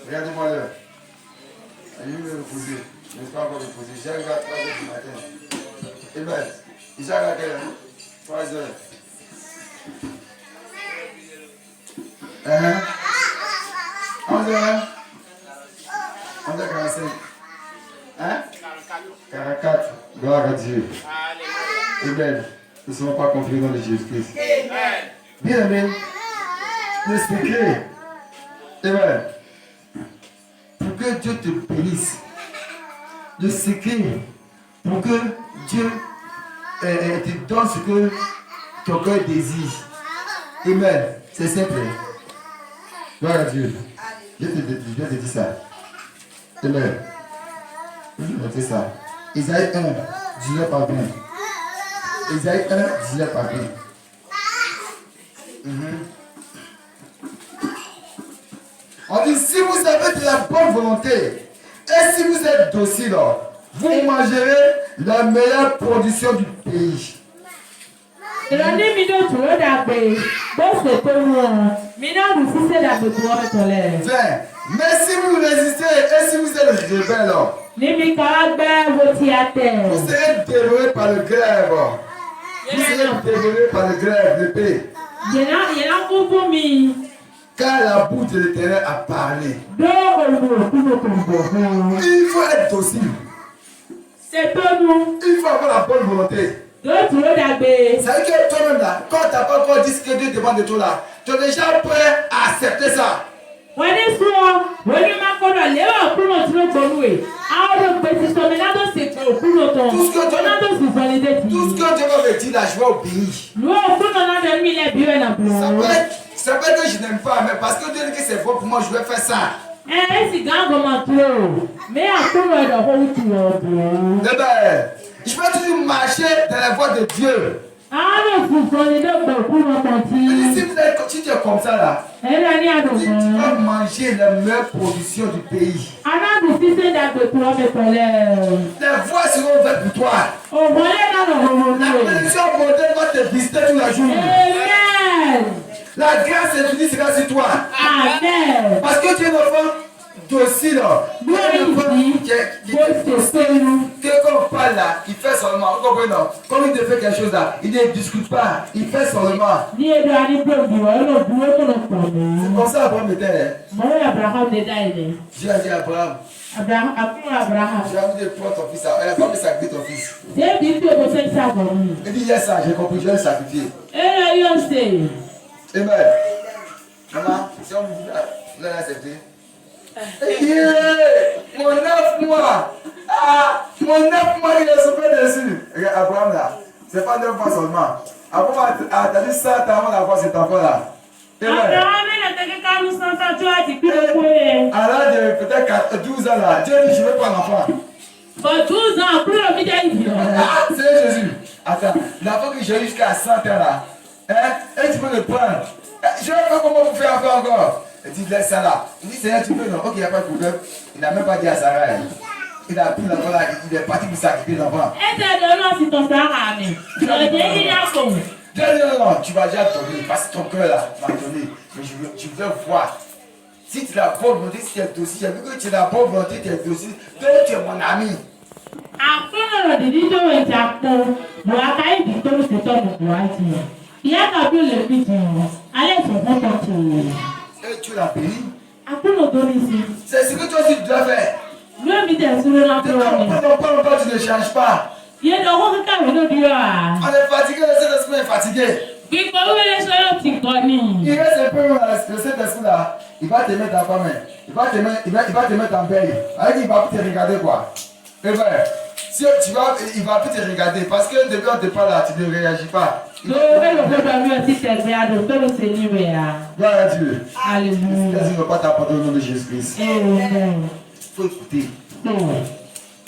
Regardez-moi l'heure. Je vais me reposer. Je ne vais pas encore me reposer. J'ai regardé à 3 heures du matin. Amen. J'ai regardé à quelle heure? 3 heures. 11 heures. 11h45. Hein? 44. Gloire à Dieu. Amen. Nous ne serons pas confiés dans le Jésus-Christ. Bien aimé. Le secret. Amen. Pour que Dieu te bénisse. Le secret. Pour que Dieu te donne ce que ton cœur désire. Amen. C'est simple. Gloire à Dieu. Je te dis ça. Amen. Je vais noter ça. Isaïe 1, 19 à 20. Isaïe 1, 19 à 20. On dit, si vous avez de la bonne volonté et si vous êtes docile, vous mangerez la meilleure production du pays. Mais si vous résistez et si vous êtes rebelle, vous serez dévoré par le glaive. Vous serez dévoré par le glaive, l'épée. Car la bouche de l'Éternel a parlé. Il faut être docile. Il faut avoir la bonne volonté. Ça veut dire que toi-même là, quand tu n'as pas encore dit ce que Dieu demande de toi là, tu es déjà prêt à accepter ça. Tout ce que Dieu va me dire là, je vais obéir. Ça peut être que je n'aime pas, mais parce que Dieu dit que c'est bon pour moi, je vais faire ça. si gango matro. Mais à tout le monde, Eh ben, je peux toujours marcher dans la voie de Dieu. Ah non, vous prenez de beaucoup de Si tu es comme ça là, tu vas manger les meilleures productions du pays. Les voies seront ouvertes pour toi. La bénédiction mondiale va te visiter tous les jours. La grâce et l'unité sera sur toi. Amen. Parce que tu es un enfant docile. Quand on parle là, il fait seulement. Vous comprenez non? Comme il te fait quelque chose là, il ne discute pas. Il fait seulement. C'est comme ça Abraham était. Dieu a dit à Abraham. J'ai envie de prendre ton fils. Elle n'a pas sacrifier ton fils. Il dit yes, ça, j'ai compris, je vais le sacrifier. Amen. Maman, si on me dit, vous allez accepter. Mon 9 mois. Mon 9 mois, il est super dessus. Regarde, Abraham là, c'est pas 9 mois seulement. Abraham a attendu 100 ans avant d'avoir cet enfant-là. À l'âge de peut-être 12 ans là, Dieu dit, je ne veux pas l'enfant. Pour 12 ans, pour le vidéo. C'est Jésus. Attends, l'enfant que j'ai eu jusqu'à 100 ans là, et tu peux le prendre. Je ne sais pas comment vous faire encore. Il dit, laisse ça là. Il dit, Seigneur, tu peux, non? Ok, il n'y a pas de problème. Il n'a même pas dit à Sarah. Il a pris l'enfant là, il est parti pour sacrifier l'enfant. Et c'est ton Sarah. Dieu dit, non, tu vas déjà donner, parce que ton cœur là m'a donné. Mais je veux voir. Si tu as la bonne volonté, si tu es docile, j'ai vu que tu as la bonne volonté, tu es docile, donc tu es mon ami. Et tu l'as payé. C'est ce que toi aussi tu dois faire. Pas longtemps, tu ne changes pas. On est fatigué, le Saint-Esprit est fatigué. Il reste un peu le Saint-Esprit là. Il va te mettre en main. Il va te mettre en veille. Il va plus te regarder quoi. Et bien, si tu vas, il va plus te regarder parce que depuis on te parle là, tu ne réagis pas. Gloire à Dieu. Alléluia. Laisse-moi ne pas t'apporter au nom de Jésus-Christ. Il faut écouter.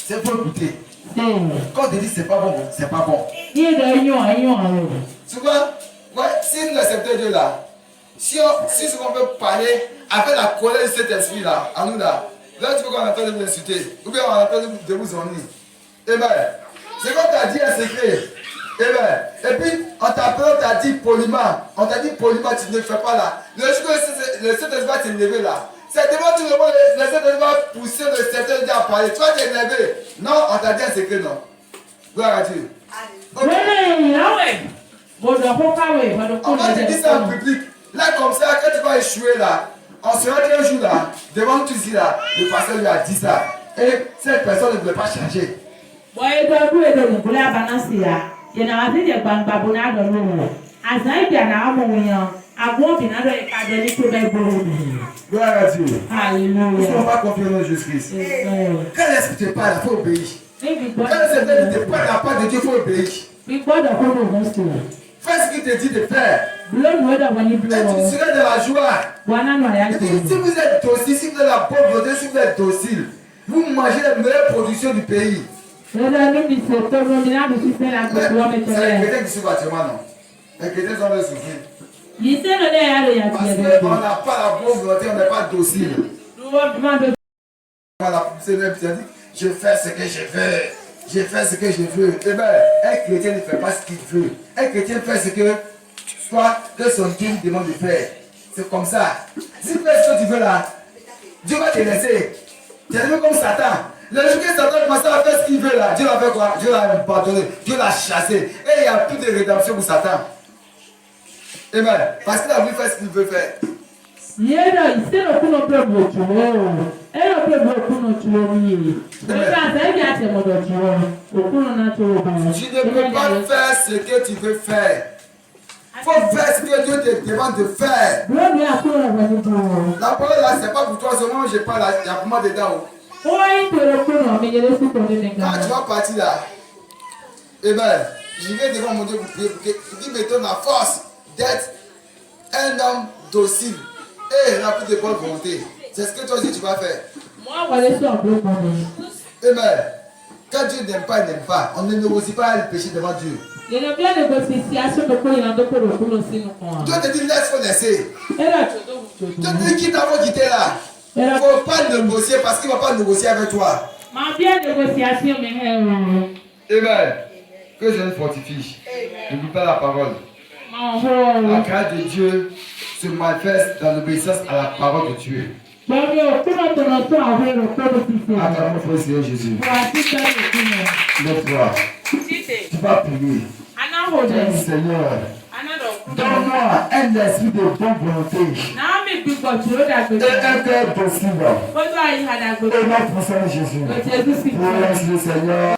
C'est faut écouter. Quand on te dit c'est pas bon, c'est pas bon. Souvent, ouais, si nous acceptons Dieu là, si on veut parler avec la colère de cet esprit là, à nous là, là tu peux qu'on entend de vous insulter, ou bien on entend de vous ennuyer. Eh bien, c'est quand tu as dit un secret. Eh bien, et puis on t'a dit poliment, tu ne le fais pas là. Le jour que le Saint-Esprit va t'élever là, c'est devant tout le monde, le Saint-Esprit va pousser le Saint-Esprit à parler. Tu vas t'élever. Non, on t'a dit un secret, non. Gloire à Dieu. On va te dire ça en public. Là, comme ça, quand tu vas échouer là, on sera un jour là, devant tout ici là, le pasteur lui a dit ça. Et cette personne ne voulait pas changer. Gloire à Dieu. Alléluia. Nous ne sommes pas confiants en Jésus-Christ. Quand l'esprit te parle, il faut obéir. Quand l'esprit te parle, la part de Dieu, il faut obéir. Fais ce qu'il te dit de faire. Et tu seras dans la joie. Si vous êtes docile, si vous avez la bonne volonté, si vous êtes docile, vous mangez les meilleures productions du pays. C'est les chrétiens qui souffrent actuellement, non? Les chrétiens sont les souffrir. Parce qu'on n'a pas la bonne volonté, on n'est pas docile. Voilà, c'est le dit, je fais ce que je veux. Je fais ce que je veux. Eh bien, un chrétien ne fait pas ce qu'il veut. Un chrétien fait ce que son Dieu lui demande de faire. C'est comme ça. Si tu fais ce que tu veux là, Dieu va te laisser. Tu es comme Satan. Le jour que Satan commence à faire ce qu'il veut là, Dieu l'a fait quoi? Dieu l'a pardonné. Dieu l'a chassé. Et il n'y a plus de rédemption pour Satan. Eh bien, parce qu'il a voulu faire ce qu'il veut faire. Tu ne peux pas faire ce que tu veux faire. Il faut faire ce que Dieu te demande de faire. La parole là, c'est pas pour toi seulement, je parle là, il y a pour moi dedans. Quand tu vas partir là, eh bien, je vais devant mon Dieu pour prier pour qu'il me donne la force d'être un homme docile et rempli de bonne volonté. C'est ce que toi aussi tu vas faire. Moi, voilà, c'est un peu comme Amen. Quand Dieu n'aime pas, il n'aime pas. On ne négocie pas le péché devant Dieu. il y a bien des négociations de quoi il y a d'autres pour le aussi. Dieu te dit laisse, faut laisser. Et là, Dieu te dit quitte avant de quitter là. Il ne faut pas négocier parce qu'il ne va pas négocier avec toi. ma bien négociation, mais Amen. Que je me fortifie. N'oublie pas la parole. La grâce de Dieu se manifeste dans l'obéissance à la parole de Dieu. À travers notre Seigneur Jésus. Lève-toi. Tu vas prier. Seigneur, donne-moi un esprit de bonne volonté et un cœur docile. Au nom de Jésus. Pour le Seigneur.